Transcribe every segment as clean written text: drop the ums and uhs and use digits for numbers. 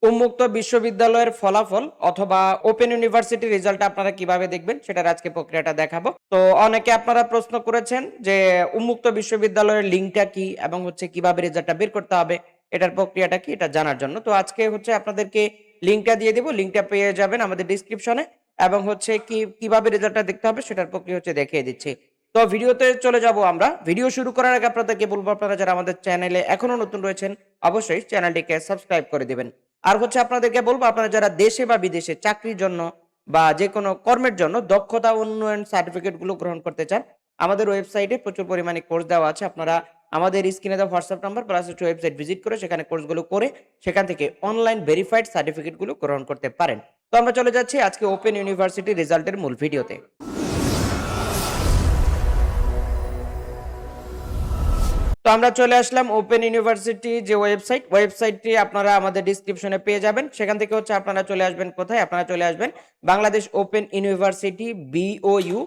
উন্মুক্ত বিশ্ববিদ্যালয়ের ফলাফল অথবা ওপেন ইউনিভার্সিটি রেজাল্ট আপনারা কিভাবে দেখবেন সেটার আজকে প্রক্রিয়াটা দেখাবো। তো অনেকে আপনারা প্রশ্ন করেছেন যে উন্মুক্ত বিশ্ববিদ্যালয়ের লিঙ্কটা কি এবং হচ্ছে কিভাবে রেজাল্টটা বের করতে হবে, এটার প্রক্রিয়াটা কি এটা জানার জন্য। তো আজকে হচ্ছে আপনাদেরকে লিঙ্কটা দিয়ে দিব, লিঙ্কটা পেয়ে যাবেন আমাদের ডিসক্রিপশনে এবং হচ্ছে কিভাবে রেজাল্টটা দেখতে হবে সেটার প্রক্রিয়া হচ্ছে দেখিয়ে দিচ্ছি। তো ভিডিওতে চলে যাব আমরা। ভিডিও শুরু করার আগে আপনাদেরকে বলবো আপনারা যারা আমাদের চ্যানেলে এখনো নতুন রয়েছেন অবশ্যই চ্যানেলটিকে সাবস্ক্রাইব করে দিবেন। আর হচ্ছে আপনাদেরকে বলবো আপনারা যারা দেশে বা বিদেশে চাকরির জন্য বা যে কোনো কর্মের জন্য দক্ষতা উন্নয়ন সার্টিফিকেট গুলো গ্রহণ করতে চান, আমাদের ওয়েবসাইটে প্রচুর পরিমাণে কোর্স দেওয়া আছে। আপনারা আমাদের স্ক্রিনে দেওয়া হোয়াটসঅ্যাপ নাম্বার প্লাস হচ্ছে ওয়েবসাইট ভিজিট করে সেখানে কোর্সগুলো করে সেখান থেকে অনলাইন ভেরিফাইড সার্টিফিকেট গুলো গ্রহণ করতে পারেন। তো আমরা চলে যাচ্ছি আজকে ওপেন ইউনিভার্সিটি রেজাল্টের মূল ভিডিওতে। তো আমরা চলে আসলাম ওপেন ইউনিভার্সিটি যে ওয়েবসাইটটি আপনারা আমাদের ডিসক্রিপশনে পেয়ে যাবেন। সেখান থেকে হচ্ছে আপনারা চলে আসবেন কোথায়? আপনারা চলে আসবেন বাংলাদেশ ওপেন ইউনিভার্সিটি BOU।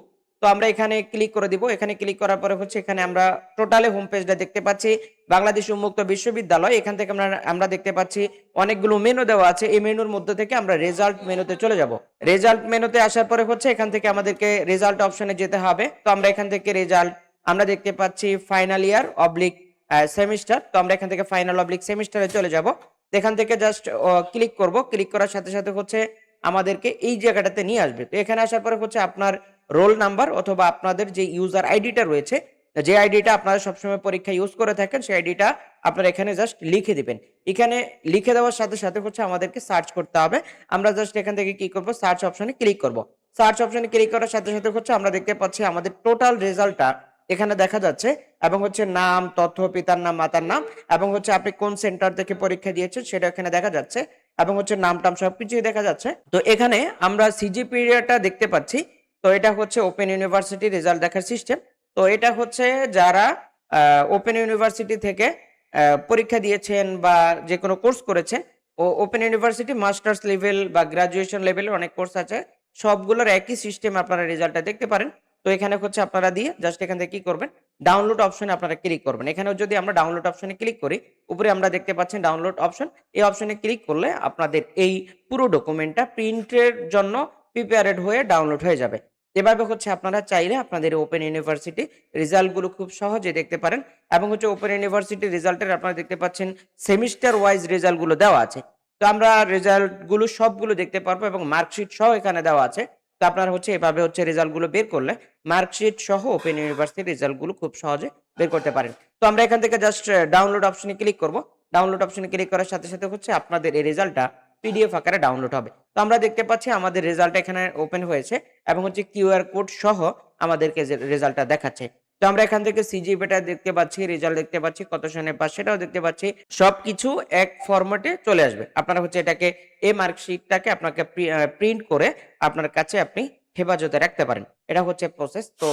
তো আমরা এখানে ক্লিক করে দিব। এখানে ক্লিক করার পরে হচ্ছে এখানে আমরা টোটালে হোম পেজটা দেখতে পাচ্ছি বাংলাদেশ উন্মুক্ত বিশ্ববিদ্যালয়। এখান থেকে আমরা দেখতে পাচ্ছি অনেকগুলো মেনু দেওয়া আছে। এই মেনুর মধ্যে থেকে আমরা রেজাল্ট মেনুতে চলে যাব। রেজাল্ট মেনুতে আসার পরে হচ্ছে এখান থেকে আমাদেরকে রেজাল্ট অপশনে যেতে হবে। তো আমরা এখান থেকে রেজাল্ট আমরা দেখতে পাচ্ছি ফাইনাল ইয়ার অবলিক সেমিস্টার। তো আমরা এখান থেকে ফাইনাল অবলিক সেমিস্টারে চলে যাব। এখান থেকে জাস্ট ক্লিক করব। ক্লিক করার সাথে সাথে হচ্ছে আমাদেরকে এই জায়গাটাতে নিয়ে আসবে। তো এখানে আসার পরে হচ্ছে আপনার রোল নাম্বার অথবা আপনাদের যে ইউজার আইডিটা রয়েছে, যে আইডিটা আপনারা সবসময় পরীক্ষা ইউজ করে থাকেন সেই আইডিটা আপনারা এখানে জাস্ট লিখে দিবেন। এখানে লিখে দেওয়ার সাথে সাথে হচ্ছে আমাদেরকে সার্চ করতে হবে। আমরা জাস্ট এখান থেকে কি করব, সার্চ অপশনে ক্লিক করব। সার্চ অপশনে ক্লিক করার সাথে সাথে হচ্ছে আমরা দেখতে পাচ্ছি আমাদের টোটাল রেজাল্টটা এখানে দেখা যাচ্ছে এবং হচ্ছে নাম, তথ্য, পিতার নাম, মাতার নাম এবং হচ্ছে আপনি কোন সেন্টার থেকে পরীক্ষা দিয়েছেন সেটা এখানে দেখা যাচ্ছে এবং হচ্ছে নাম টাম সবকিছুই দেখা যাচ্ছে। তো এখানে আমরা সিজিপিএটা দেখতে পাচ্ছি। তো এটা হচ্ছে ওপেন ইউনিভার্সিটি রেজাল্ট দেখার সিস্টেম। তো এটা হচ্ছে যারা ওপেন ইউনিভার্সিটি থেকে পরীক্ষা দিয়েছেন বা যে কোনো কোর্স করেছেন, ওপেন ইউনিভার্সিটি মাস্টার্স লেভেল বা গ্রাজুয়েশন লেভেলের অনেক কোর্স আছে, সবগুলোর একই সিস্টেম আপনারা রেজাল্টটা দেখতে পারেন। তো এখানে হচ্ছে আপনারা দিয়ে জাস্ট এখান থেকে কি করবেন, ডাউনলোড অপশনে আপনারা ক্লিক করবেন। এখানেও যদি আমরা ডাউনলোড অপশনে ক্লিক করি, উপরে আমরা দেখতে পাচ্ছেন ডাউনলোড অপশন। এই অপশনে ক্লিক করলে আপনাদের এই পুরো ডকুমেন্টটা প্রিন্টের জন্য প্রিপেয়ারেড হয়ে ডাউনলোড হয়ে যাবে। এভাবে হচ্ছে আপনারা চাইলে আপনাদের ওপেন ইউনিভার্সিটি রেজাল্টগুলো খুব সহজে দেখতে পারেন এবং হচ্ছে ওপেন ইউনিভার্সিটি রেজাল্টের আপনারা দেখতে পাচ্ছেন সেমিস্টার ওয়াইজ রেজাল্টগুলো দেওয়া আছে। তো আমরা রেজাল্টগুলো সবগুলো দেখতে পারবো এবং মার্কশিট সহ এখানে দেওয়া আছে। তো আপনারা হচ্ছে এভাবে হচ্ছে রেজাল্টগুলো বের করলে মার্কশিট সহ ওপেন ইউনিভার্সিটির রেজাল্টগুলো খুব সহজে বের করতে পারেন। তো আমরা এখান থেকে জাস্ট ডাউনলোড অপশনে ক্লিক করব। ডাউনলোড অপশনে ক্লিক করার সাথে সাথে হচ্ছে আপনাদের এই রেজাল্টটা পিডিএফ আকারে ডাউনলোড হবে। তো আমরা দেখতে পাচ্ছি আমাদের রেজাল্ট এখানে ওপেন হয়েছে এবং হচ্ছে কিউআর কোড সহ আমাদেরকে যে রেজাল্টটা দেখাচ্ছে। তো আমরা এখান থেকে সিজিপিটা দেখতে পাচ্ছি, রেজাল্ট দেখতে পাচ্ছি, কত সনে পাস সেটাও দেখতে পাচ্ছি। সবকিছু এক ফরম্যাটে চলে আসবে। আপনারা হচ্ছে এটাকে এই মার্কশিটটাকে আপনাকে প্রিন্ট করে আপনার কাছে আপনি হেফাজতে রাখতে পারেন। এটা হচ্ছে প্রসেস। তো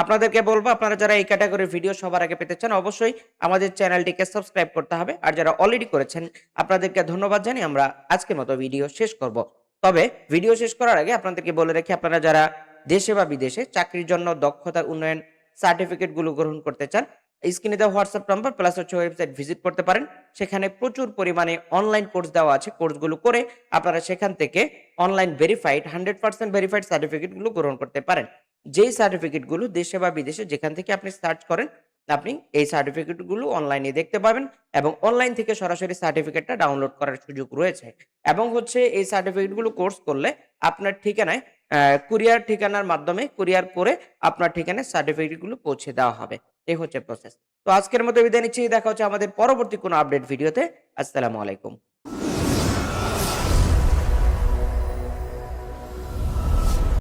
আপনাদেরকে বলবো আপনারা যারা এই ক্যাটাগরির ভিডিও সবার আগে পেতে চান অবশ্যই আমাদের চ্যানেলটিকে সাবস্ক্রাইব করতে হবে। আর যারা অলরেডি করেছেন আপনাদেরকে ধন্যবাদ জানিয়ে আমরা আজকের মতো ভিডিও শেষ করব। তবে ভিডিও শেষ করার আগে আপনাদেরকে বলে রাখি আপনারা যারা দেশে বা বিদেশে চাকরির জন্য দক্ষতার উন্নয়ন সার্টিফিকেট গুলো গ্রহণ করতে চান, স্ক্রিনে দেওয়া হোয়াটসঅ্যাপ নাম্বার প্লাস হচ্ছে ওয়েবসাইট ভিজিট করতে পারেন। সেখানে প্রচুর পরিমাণে অনলাইন কোর্স দেওয়া আছে। কোর্সগুলো করে আপনারা সেখান থেকে অনলাইন ভেরিফাইড 100% ভেরিফাইড সার্টিফিকেট গুলো গ্রহণ করতে পারেন। যেই সার্টিফিকেট গুলো দেশে বা বিদেশে যেখান থেকে আপনি সার্চ করেন আপনি এই সার্টিফিকেট গুলো অনলাইনে দেখতে পাবেন এবং অনলাইন থেকে সরাসরি সার্টিফিকেটটা ডাউনলোড করার সুযোগ রয়েছে। এবং হচ্ছে এই সার্টিফিকেট গুলো কোর্স করলে আপনার ঠিকানায় কুরিয়ার ঠিকানার মাধ্যমে কুরিয়ার করে আপনার ঠিকানায় সার্টিফিকেট গুলো পৌঁছে দেওয়া হবে। এই হচ্ছে প্রসেস। তো আজকের মতো বিদায় নিচ্ছি। দেখা হচ্ছে আমাদের পরবর্তী কোনো আপডেট ভিডিওতে। আসসালামু আলাইকুম।